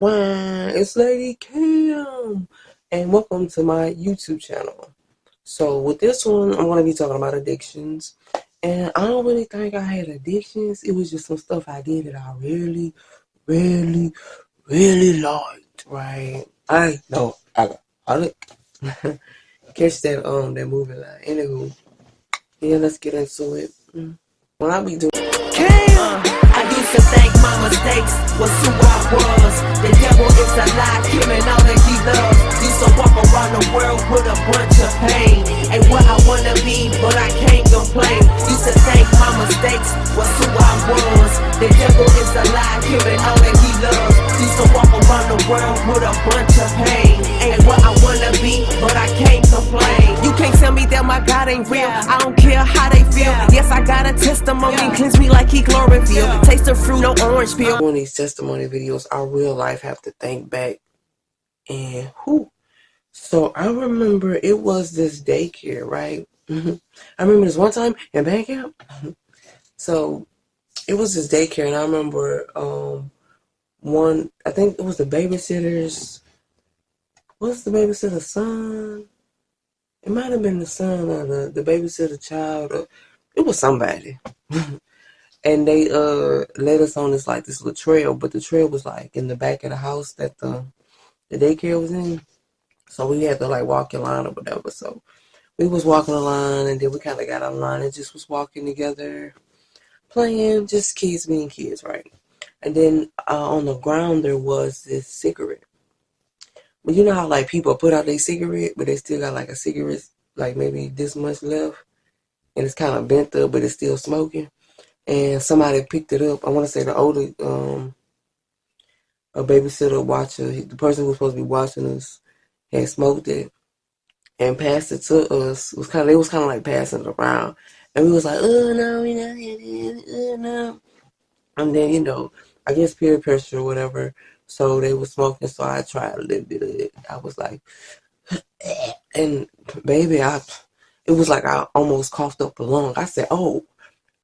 Wow, it's Lady Cam, and welcome to my YouTube channel. So with this one, I'm going to be talking about addictions, and I don't really think I had addictions. It was just some stuff I did that I really, really, really liked. Right? I know I look catch that movie line. Anywho, yeah, let's get into it. When I be doing. I used to think my mistakes was who I was. The devil is a lie, killing all that he loves. Used to walk around the world with a bunch of pain. Ain't what I wanna be, but I can't complain. Used to think my mistakes was who I was. The devil is a lie, killing all that he loves. Used to walk around the world with a bunch of pain. Ain't what I wanna be, but I can't complain. You can't tell me that my God ain't real. I don't care how they feel. Yes, I got a testimony, cleanse me like he chlorophyll. Taste the fruit, no orange peel. Doing these testimony videos, I real life have to think back and who. So I remember it was this daycare, right? I remember this one time in band camp. So it was this daycare, and I remember one. I think it was the babysitter's. What's the babysitter's son? It might have been the son of the babysitter child. Or, it was somebody. And they led us on this little trail, but the trail was like in the back of the house that the daycare was in. So we had to like walk in line or whatever. So we was walking the line, and then we kind of got on line and just was walking together, playing, just kids being kids, right? And then on the ground there was this cigarette. But you know how like people put out their cigarette, but they still got like a cigarette, like maybe this much left, and it's kind of bent up, but it's still smoking. And somebody picked it up. I want to say the older a babysitter watcher, the person who was supposed to be watching us, had smoked it and passed it to us. They was kind of like passing it around, and we was like, oh no, we not getting it, oh no. And then I guess peer pressure or whatever. So they were smoking, so I tried a little bit of it. I was like, and baby, it was like I almost coughed up a lung. I said, oh,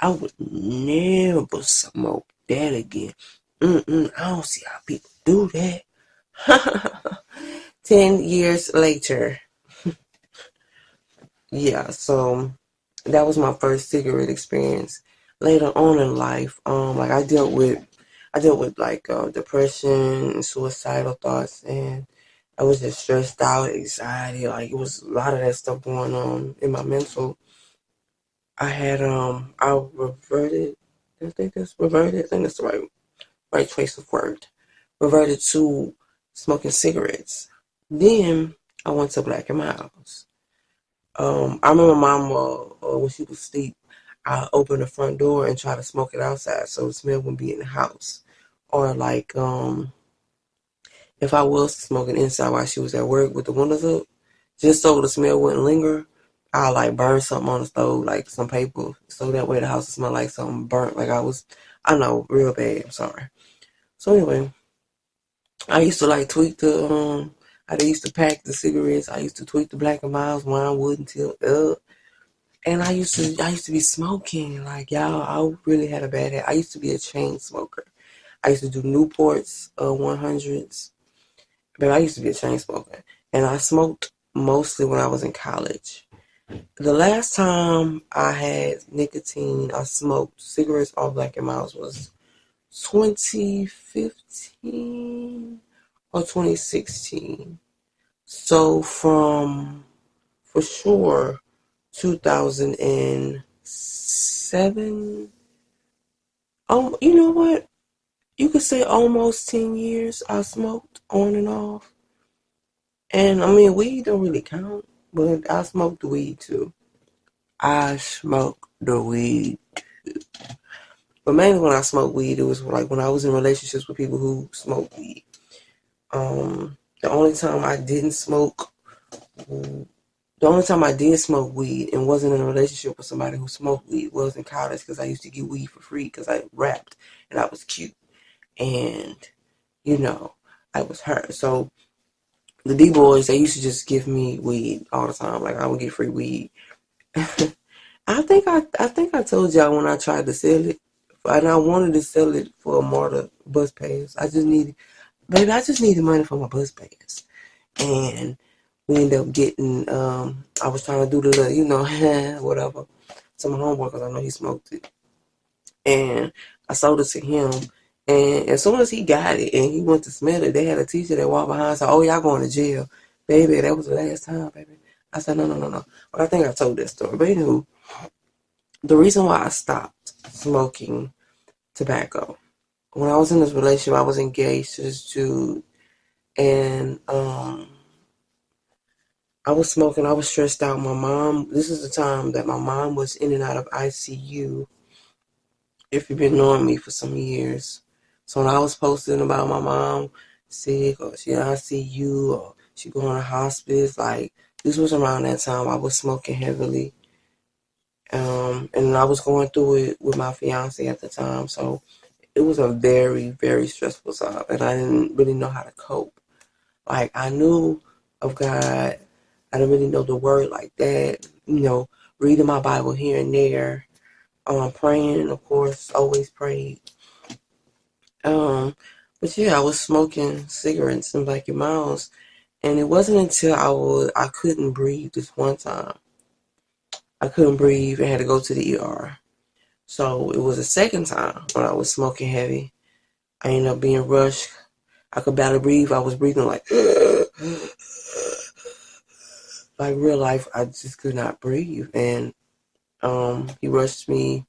I would never smoke that again. I don't see how people do that. 10 years later. Yeah, so that was my first cigarette experience. Later on in life, like I dealt with like depression and suicidal thoughts, and I was just stressed out, anxiety, like it was a lot of that stuff going on in my mental. I reverted. I think that's reverted. I think that's the right choice of word. Reverted to smoking cigarettes. Then I went to Black and Milds. I remember Mama when she was asleep, I opened the front door and try to smoke it outside so the smell wouldn't be in the house. Or like if I was smoking inside while she was at work with the windows up, just so the smell wouldn't linger, I like burn something on the stove, like some paper, so that way the house would smell like something burnt, like I know, real bad. I'm sorry. So anyway, I used to like tweak I used to pack the cigarettes. I used to tweak the Black and Milds, wine wood until up. And I used to be smoking. Like y'all, I really had a bad habit. I used to be a chain smoker. I used to do Newports, 100s. But I used to be a chain smoker. And I smoked mostly when I was in college. The last time I had nicotine, I smoked cigarettes or Black and Milds was 2015 or 2016. So for sure, 2007. You know what? You could say almost 10 years I smoked on and off. And I mean, weed don't really count, but I smoked the weed too. I smoked the weed. But mainly when I smoked weed, it was like when I was in relationships with people who smoked weed. The only time I didn't smoke, the only time I did smoke weed and wasn't in a relationship with somebody who smoked weed was in college because I used to get weed for free because I rapped and I was cute. And, I was her. So the D-boys, they used to just give me weed all the time. Like I would get free weed. I think I told y'all when I tried to sell it, and I wanted to sell it for a MARTA bus pass. baby, I just needed money for my bus pass. And we ended up getting, I was trying to do the little, whatever, to my homeboy because I know he smoked it. And I sold it to him. And as soon as he got it and he went to smell it, they had a teacher that walked behind and said, oh, y'all going to jail. Baby, that was the last time, baby. I said, no. But I think I told that story. But anywho, the reason why I stopped smoking tobacco, when I was in this relationship, I was engaged to this dude. And I was smoking. I was stressed out. My mom, this is the time that my mom was in and out of ICU, if you've been knowing me for some years. So when I was posting about my mom sick or she in ICU or she going to hospice, like this was around that time I was smoking heavily. And I was going through it with my fiance at the time. So it was a very, very stressful time and I didn't really know how to cope. Like I knew of God. I didn't really know the word like that, reading my Bible here and there, praying, of course, always prayed. But yeah, I was smoking cigarettes in Blackie Miles, and it wasn't until I couldn't breathe this one time. I couldn't breathe and had to go to the ER. So it was a second time when I was smoking heavy. I ended up being rushed. I could barely breathe. I was breathing like real life. I just could not breathe. And he rushed me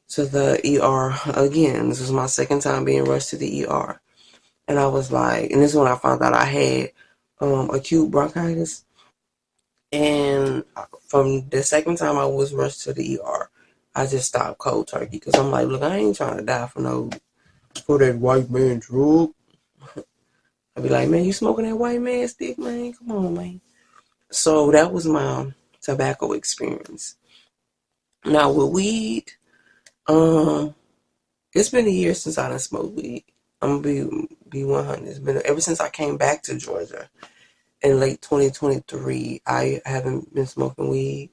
to the ER again. This was my second time being rushed to the ER. And I was like, and this is when I found out I had acute bronchitis. And from the second time I was rushed to the ER, I just stopped cold turkey. Because I'm like, look, I ain't trying to die for that white man drug. I'd be like, man, you smoking that white man stick, man? Come on, man. So that was my tobacco experience. Now with weed, it's been a year since I done smoked weed. I'm gonna be 100. It's been ever since I came back to Georgia in late 2023. I haven't been smoking weed,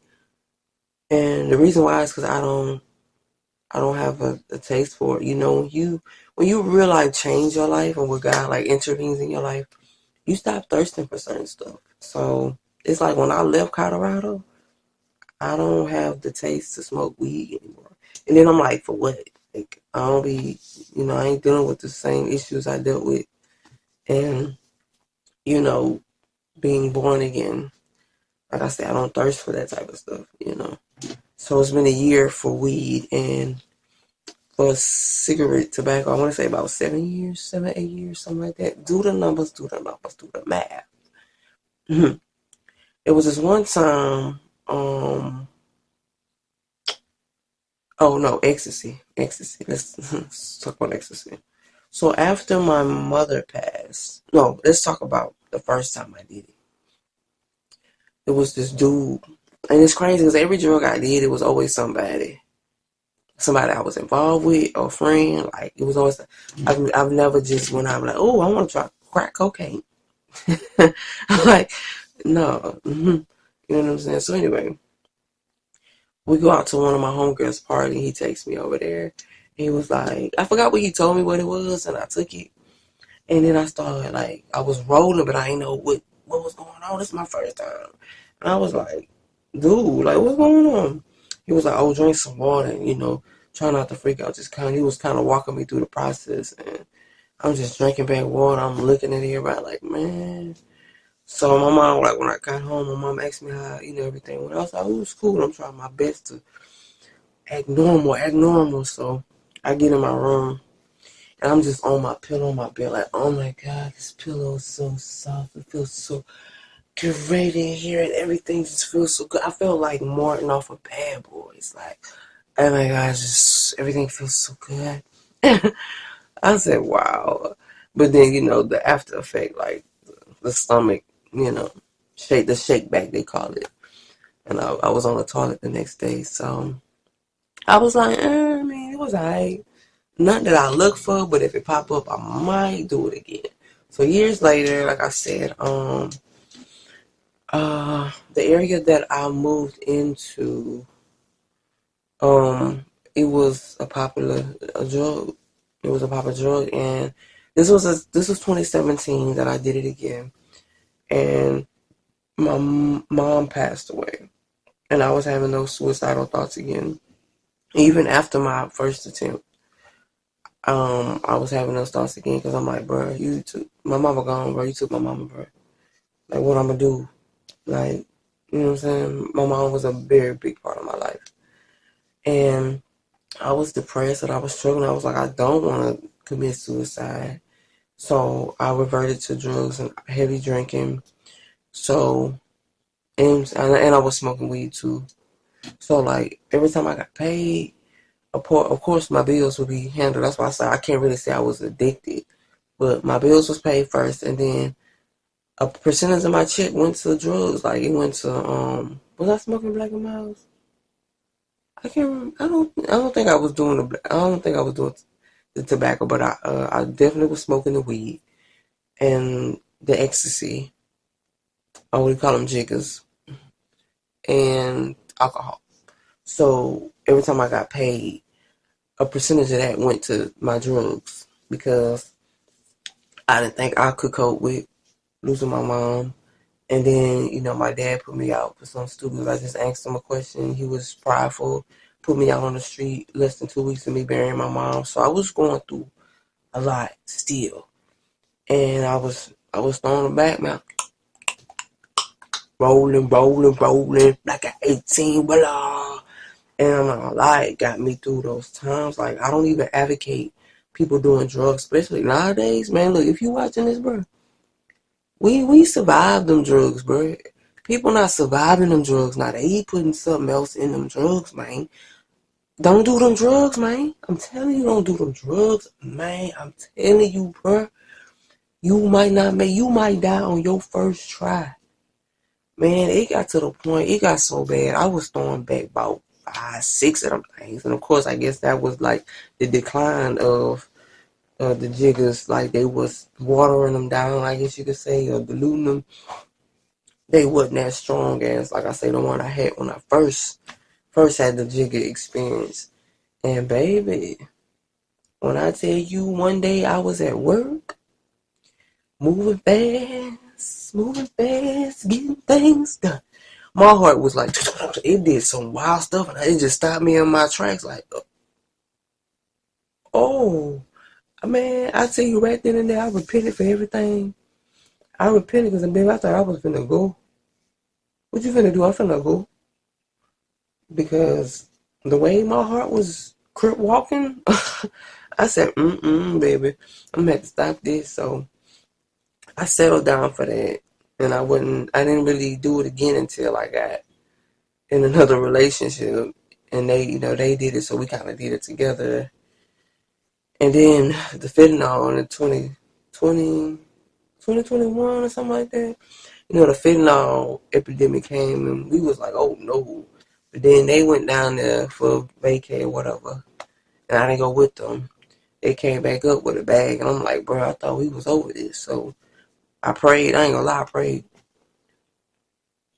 and the reason why is because I don't have a taste for it. When you real life change your life and when God like intervenes in your life, you stop thirsting for certain stuff. So it's like when I left Colorado, I don't have the taste to smoke weed anymore. And then I'm like, for what? Like, I don't be, I ain't dealing with the same issues I dealt with. And, being born again, like I said, I don't thirst for that type of stuff, So it's been a year for weed and for cigarette tobacco, I want to say about 7 years, 8 years, something like that. Do the numbers, do the math. It was this one time, ecstasy. Let's talk about ecstasy. So after my mother passed, let's talk about the first time I did it. It was this dude, and it's crazy because every drug I did, it was always somebody I was involved with or a friend. Like it was always, I've never just went out like, oh, I want to try crack cocaine. Like, no, you know what I'm saying? So anyway, we go out to one of my homegirls' party. He takes me over there. He was like, I forgot what he told me what it was, and I took it. And then I started, like, I was rolling, but I didn't know what was going on. This is my first time. And I was like, dude, like, what's going on? He was like, oh, drink some water, and, try not to freak out. He was kind of walking me through the process. And I'm just drinking back water. I'm looking at everybody like, man. So my mom, like, when I got home, my mom asked me how, everything went. I was like, oh, it was cool. I'm trying my best to act normal. So I get in my room, and I'm just on my pillow on my bed, like, oh my God, this pillow is so soft. It feels so great in here, and everything just feels so good. I felt like Martin off of Bad Boys. Like, oh my God, just everything feels so good. I said, wow. But then, the after effect, like the stomach, shake back, they call it. And I was on the toilet the next day, so I was like, I mean, it was alright. Nothing that I look for, but if it pop up, I might do it again. So years later, like I said, the area that I moved into, it was a popular drug. It was a popular drug, and this was 2017 that I did it again, and my mom passed away, and I was having those suicidal thoughts again. Even after my first attempt, I was having those thoughts again because I'm like, bro, you took my mama gone, bro. You took my mama, bro. Like, what I'm gonna do? Like, you know what I'm saying? My mom was a very big part of my life, and I was depressed and I was struggling. I was like, I don't want to commit suicide. So I reverted to drugs and heavy drinking. So, and I was smoking weed too. So, like, every time I got paid, of course, my bills would be handled. That's why I say I can't really say I was addicted. But my bills was paid first, and then a percentage of my check went to drugs. Like, it went to, was I smoking Black and Miles? I can't remember. I don't think I was doing I don't think I was doing the tobacco, but I definitely was smoking the weed and the ecstasy. I would call them jiggers and alcohol. So every time I got paid, a percentage of that went to my drugs because I didn't think I could cope with losing my mom. And then, my dad put me out for some stupid. I just asked him a question. He was prideful, put me out on the street less than 2 weeks of me burying my mom. So I was going through a lot still. And I was throwing the back, man. Rolling, like an 18, blah. And I'm not gonna lie, it got me through those times. Like, I don't even advocate people doing drugs, especially nowadays. Man, look, if you watching this, bro, we survived them drugs, bro. People not surviving them drugs now. They putting something else in them drugs, man. Don't do them drugs, man. I'm telling you, don't do them drugs, man. I'm telling you, bro. You might die on your first try. Man, it got to the point, it got so bad. I was throwing back about 5, 6 of them things. And of course, I guess that was like the decline of the jiggers. Like, they was watering them down, I guess you could say, or diluting them. They wasn't as strong as, like I say, the one I had when I first had the jigger experience. And baby, when I tell you one day I was at work, moving fast, getting things done. My heart was like, it did some wild stuff, and it just stopped me in my tracks. Like, oh, man, I tell you right then and there, I repented for everything. I repented because, baby, I thought I was finna go. What you finna do? I finna go. Because the way my heart was crip walking, I said, baby, I'm gonna have to stop this. So I settled down for that. And I didn't really do it again until I got in another relationship. And they did it, so we kind of did it together. And then the fentanyl in 2021 or something like that. The fentanyl epidemic came, and we was like, oh no. But then they went down there for vacay or whatever, and I didn't go with them. They came back up with a bag, and I'm like, bro, I thought we was over this. So I prayed. I ain't gonna lie, I prayed.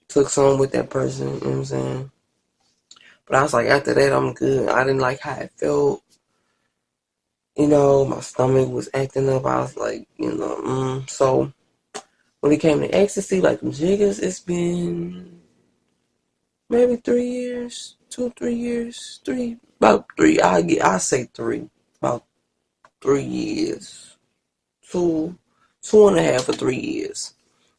Took some with that person, you know what I'm saying? But I was like, after that, I'm good. I didn't like how it felt. My stomach was acting up. I was like, So when it came to ecstasy, like them jiggers, it's been maybe 3 years, 2, 3 years, about 3. I say 3, about 3 years, 2.5 or 3 years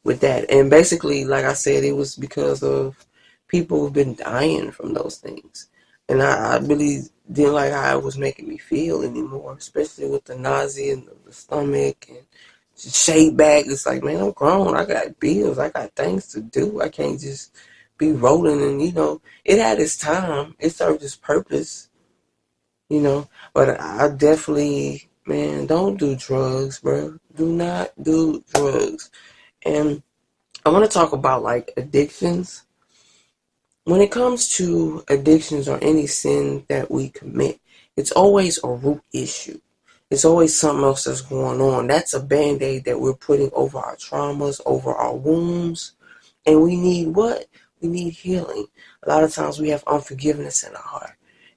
with that. And basically, like I said, it was because of people who've been dying from those things. And I really didn't like how it was making me feel anymore, especially with the nausea and the stomach and shake back. It's like, man, I'm grown. I got bills. I got things to do. I can't just be rolling. And, it had its time. It served its purpose, But I definitely, man, don't do drugs, bro. Do not do drugs. And I want to talk about, like, addictions. When it comes to addictions or any sin that we commit, it's always a root issue. It's always something else that's going on. That's a Band-Aid that we're putting over our traumas, over our wounds. And we need what? We need healing. A lot of times we have unforgiveness in our heart.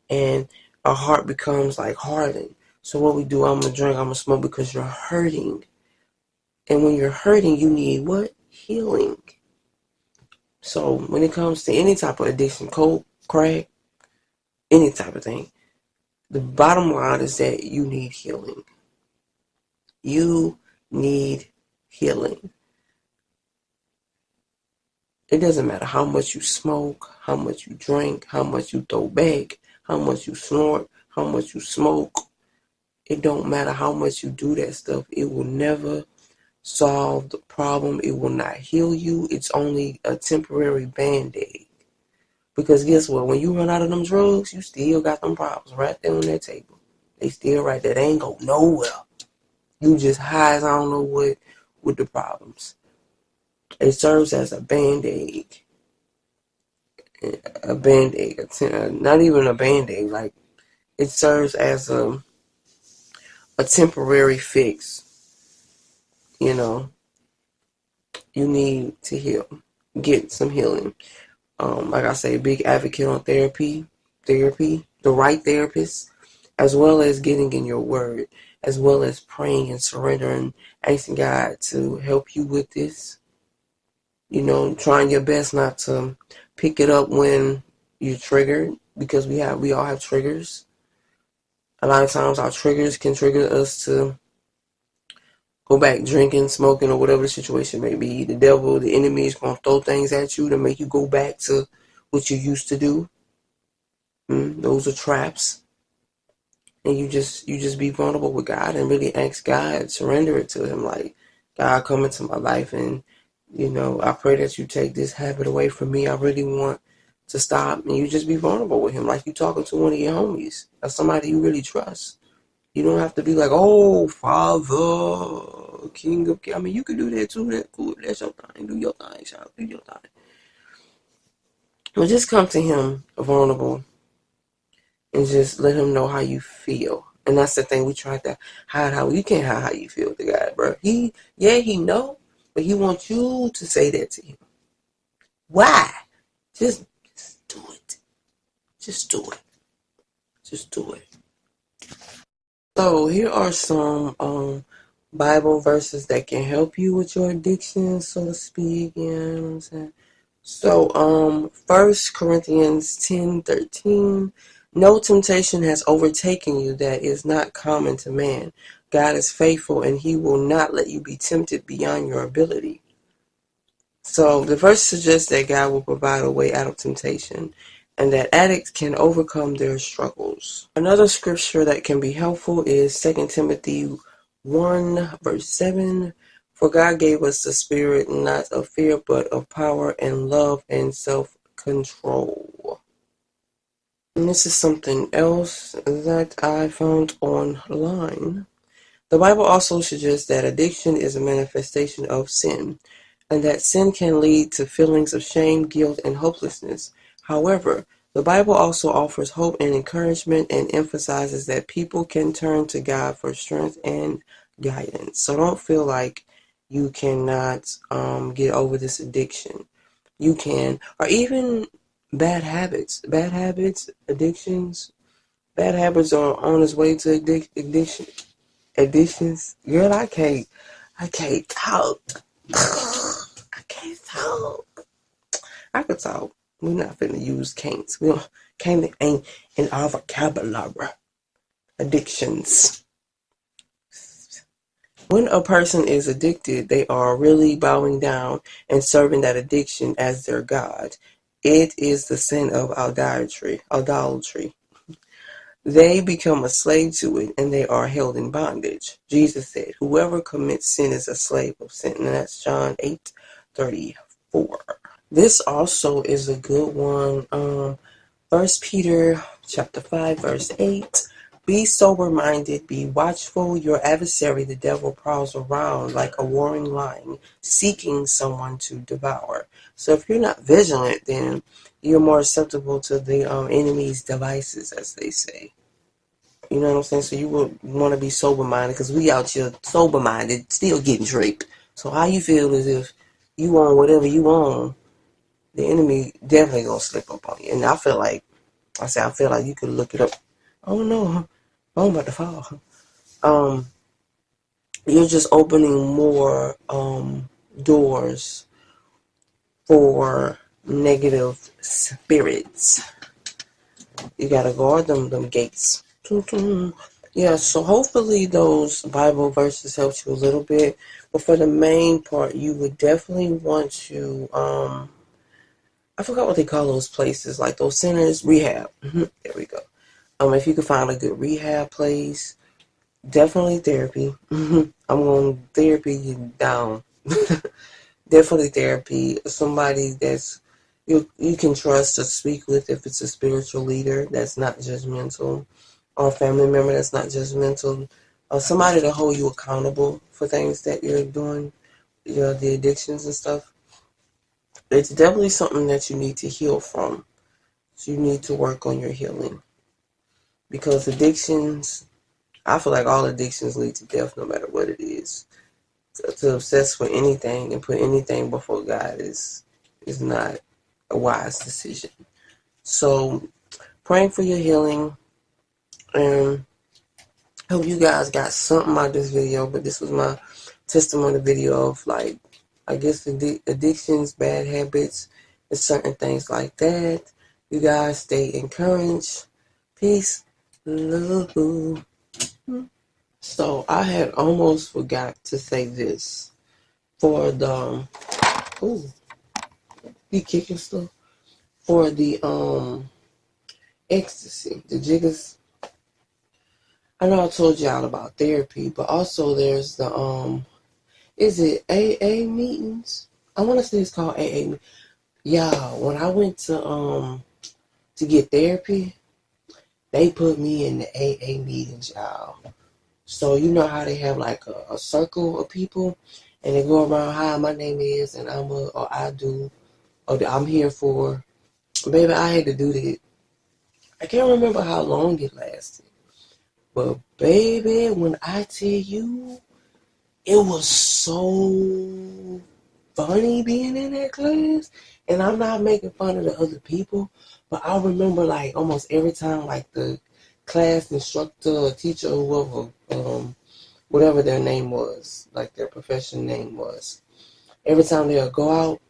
And our heart becomes like hardened. So what we do, I'm going to drink, I'm going to smoke because you're hurting. And when you're hurting, you need what? Healing. So when it comes to any type of addiction, coke, crack, any type of thing, the bottom line is that you need healing. You need healing. It doesn't matter how much you smoke, how much you drink, how much you throw back, how much you snort, how much you smoke. It don't matter how much you do that stuff. It will never solve the problem. It will not heal you. It's only a temporary band-aid. Because guess what? When you run out of them drugs, you still got them problems right there on that table. They still right there. They ain't go nowhere. You just high as I don't know what with the problems. It serves as a band-aid. A band-aid. Not even a band-aid. Like, it serves as a temporary fix. You know, you need to heal. Get some healing. Like I say, big advocate on therapy, the right therapist, as well as getting in your word, as well as praying and surrendering, asking God to help you with this. You know, trying your best not to pick it up when you're triggered, because we all have triggers. A lot of times our triggers can trigger us to go back drinking, smoking, or whatever the situation may be. The devil, the enemy is going to throw things at you to make you go back to what you used to do. Those are traps. And you just be vulnerable with God and really ask God, surrender it to him. Like, God, come into my life and, you know, I pray that you take this habit away from me. I really want to stop. And you just be vulnerable with him. Like you talking to one of your homies or somebody you really trust. You don't have to be like, oh, Father, King of Kings. I mean, you can do that too. That's cool. That's your thing. Do your thing, child. Do your thing. But just come to him vulnerable and just let him know how you feel. And that's the thing. We try to hide how you can't hide how you feel to God, bro. He know, but he wants you to say that to him. Why? Just do it. Just do it. Just do it. So here are some Bible verses that can help you with your addiction, so to speak. You know what I'm saying? So 1 Corinthians 10:13. No temptation has overtaken you that is not common to man. God is faithful and he will not let you be tempted beyond your ability. So the verse suggests that God will provide a way out of temptation and that addicts can overcome their struggles. Another scripture that can be helpful is 2 Timothy 1 verse 7. For God gave us the spirit not of fear but of power and love and self-control. And this is something else that I found online. The Bible also suggests that addiction is a manifestation of sin, and that sin can lead to feelings of shame, guilt, and hopelessness. However, the Bible also offers hope and encouragement and emphasizes that people can turn to God for strength and guidance. So don't feel like you cannot get over this addiction. You can, or even bad habits, addictions. Bad habits are on its way to addictions. Girl, I can't talk. I can't talk. I could talk. We're not finna use can'ts. We don't, can't ain't in our vocabulary. Addictions. When a person is addicted, they are really bowing down and serving that addiction as their God. It is the sin of idolatry. They become a slave to it and they are held in bondage. Jesus said, whoever commits sin is a slave of sin. And that's John 8:34. This also is a good one. 1 Peter chapter 5, verse 8. Be sober-minded, be watchful. Your adversary, the devil, prowls around like a roaring lion, seeking someone to devour. So if you're not vigilant, then you're more susceptible to the enemy's devices, as they say. You know what I'm saying? So you would want to be sober-minded, because we out here sober-minded, still getting tricked. So how you feel is if you on whatever you on, the enemy definitely gonna slip up on you. And I feel like you could look it up. Oh no, I'm about to fall. you're just opening more doors for negative spirits. You gotta guard them gates. Yeah, so hopefully those Bible verses helped you a little bit. But for the main part, you would definitely want to I forgot what they call those places, like those centers, rehab. There we go. If you can find a good rehab place, definitely therapy. I'm going therapy down. Definitely therapy. Somebody that's you can trust to speak with if it's a spiritual leader that's not judgmental, or a family member that's not judgmental, or somebody to hold you accountable for things that you're doing, the addictions and stuff. It's definitely something that you need to heal from. So you need to work on your healing. Because addictions, I feel like all addictions lead to death no matter what it is. To obsess with anything and put anything before God is not a wise decision. So praying for your healing, and hope you guys got something out of this video. But this was my testimony video of, like, I guess addictions, bad habits, and certain things like that. You guys stay encouraged. Peace, love. So I had almost forgot to say this for the he kicking stuff for the ecstasy, the jiggers. I know I told y'all about therapy, but also there's the is it AA meetings? I want to say it's called AA. Y'all, when I went to get therapy, they put me in the AA meetings, y'all. So you know how they have like a circle of people, and they go around, hi, my name is, and I'm here for. Baby, I had to do that. I can't remember how long it lasted. But baby, when I tell you, it was so funny being in that class. And I'm not making fun of the other people, but I remember like almost every time like the class instructor or teacher or whoever, whatever their name was, like their profession name was, every time they'll go out,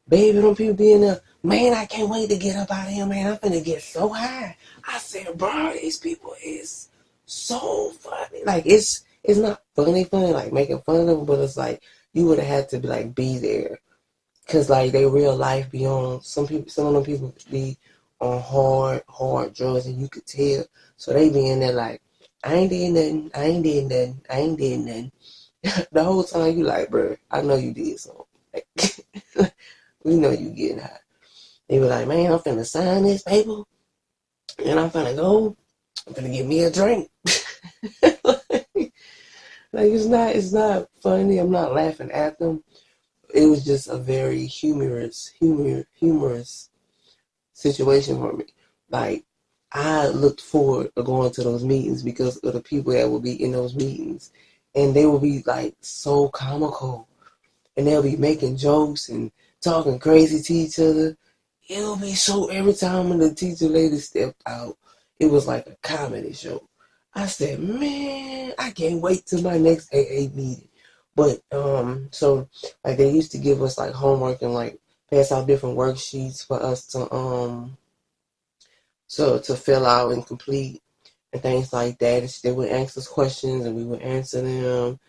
baby, them people be in there, man, I can't wait to get up out of here, man. I'm finna get so high. I said, bro, these people is so funny. Like, it's not funny, like making fun of them, but it's like you would have had to be there. Cause like they real life be on, some of them people be on hard drugs, and you could tell. So they be in there like, I ain't did nothing. The whole time you like, bro, I know you did something. Like, we know you getting high. They be like, man, I'm finna sign this paper, and I'm finna get me a drink. Like, it's not funny. I'm not laughing at them. It was just a very humorous situation for me. Like, I looked forward to going to those meetings because of the people that would be in those meetings. And they would be like so comical. And they'll be making jokes and talking crazy to each other. It'll be so, every time when the teacher lady stepped out, it was like a comedy show. I said, man, I can't wait till my next AA meeting. But, so, like, they used to give us, like, homework and, like, pass out different worksheets for us to fill out and complete and things like that. And they would ask us questions and we would answer them,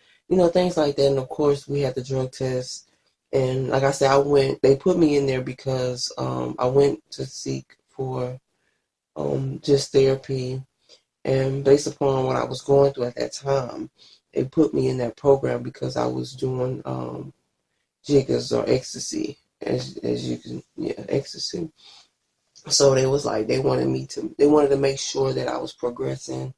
things like that. And, of course, we had the drug test. And, like I said, they put me in there because I went to seek for just therapy. And based upon what I was going through at that time, they put me in that program because I was doing jiggers or ecstasy, as you can, ecstasy. So they was like, they wanted to make sure that I was progressing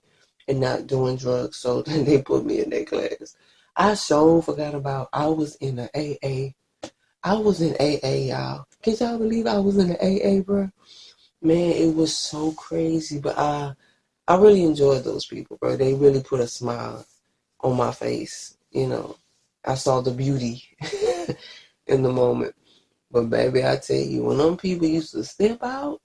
and not doing drugs. So then they put me in that class. I so forgot about, I was in the AA. I was in AA, y'all. Can y'all believe I was in the AA, bro? Man, it was so crazy, but I really enjoyed those people, bro. They really put a smile on my face. I saw the beauty in the moment. But baby, I tell you, when them people used to step out,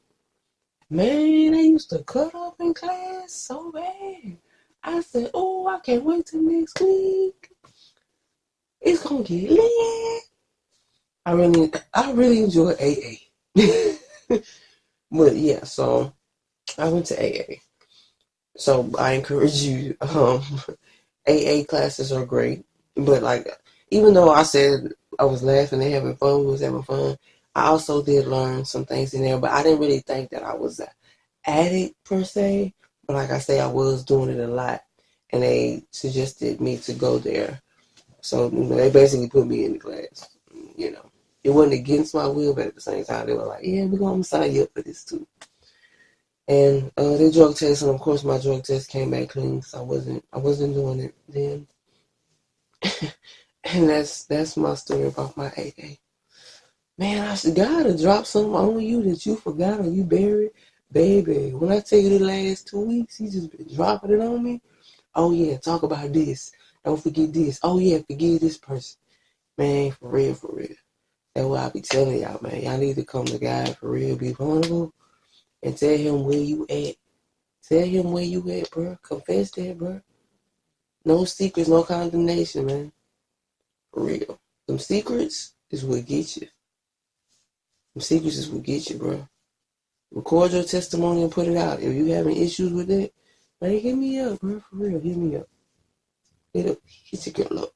man, they used to cut up in class so bad. I said, oh, I can't wait till next week. It's gonna get lit. I really enjoy AA. But yeah, so I went to AA. So I encourage you. AA classes are great, but like, even though I said I was laughing and having fun, we was having fun, I also did learn some things in there, but I didn't really think that I was an addict per se. But like I say, I was doing it a lot, and they suggested me to go there. So, they basically put me in the class. It wasn't against my will, but at the same time, they were like, yeah, we're going to sign you up for this too. And the drug test, and of course my drug test came back clean because I wasn't doing it then. And that's my story about my AA. Man, God to drop something on you that you forgot or you buried. Baby, when I tell you the last 2 weeks, he just been dropping it on me. Oh yeah, talk about this. Don't forget this. Oh yeah, forgive this person. Man, for real, for real. That's what I be telling y'all, man. Y'all need to come to God for real, be vulnerable, and tell him where you at. Tell him where you at, bro. Confess that, bro. No secrets, no condemnation, man. For real. Them secrets is what get you. Them secrets is what get you, bro. Record your testimony and put it out. If you having issues with it, man, hit me up, bro. For real, hit me up. Hit your girl up.